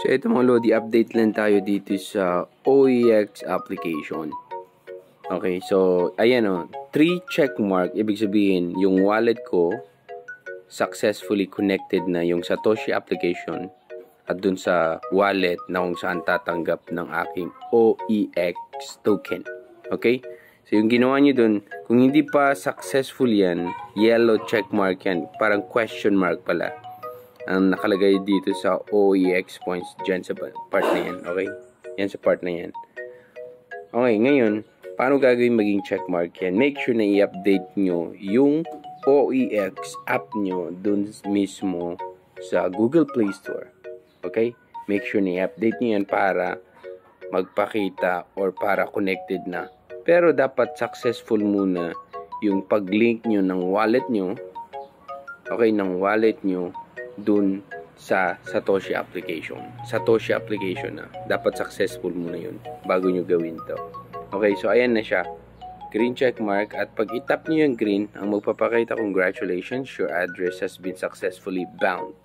So ito mga Lodi, update lang tayo dito sa OEX application. Okay, so ayan o, 3 check mark, ibig sabihin yung wallet ko successfully connected na yung Satoshi application at dun sa wallet na kung saan tatanggap ng aking OEX token. Okay? So yung ginawa nyo dun, kung hindi pa successful yan, yellow check mark yan, parang question mark pala ang nakalagay dito sa OEX points dyan sa part na yan. Okay? Yan sa part na yan. Okay, ngayon, paano gagawin maging checkmark yan? Make sure na i-update nyo yung OEX app nyo dun mismo sa Google Play Store. Okay? Make sure na i-update nyo yan para magpakita or para connected na. Pero dapat successful muna yung pag-link nyo ng wallet nyo. Okay, ng wallet nyo dun sa Satoshi application. Satoshi application na. Dapat successful muna yun bago nyo gawin to. Okay, so ayan na siya. Green check mark. At pag itap nyo yung green, ang magpapakita, congratulations, your address has been successfully bound.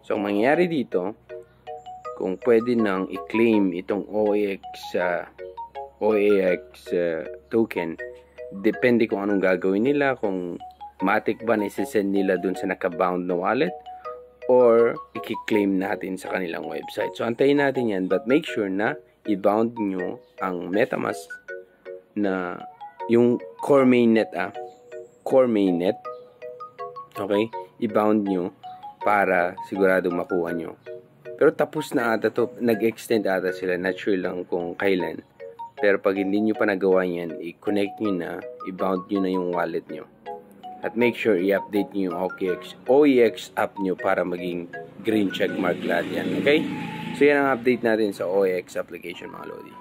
So, ang mangyayari dito, kung pwede nang i-claim itong OEX token, depende kung anong gagawin nila, kung matic ba na isisend nila dun sa naka-bound na wallet, or i-claim natin sa kanilang website. So, antayin natin yan, but make sure na i-bound nyo ang MetaMask na yung core mainnet, core mainnet. Okay? I-bound nyo para siguradong makuha nyo. Pero tapos na ata to, nag-extend ata sila, not sure lang kung kailan. Pero pag hindi nyo pa nagawa yan, i-connect nyo na, i-bound nyo na yung wallet nyo. At make sure i-update nyo yung OEX app nyo para maging green check mark lahat yan. Okay? So yan ang update natin sa OEX application mga Lodi.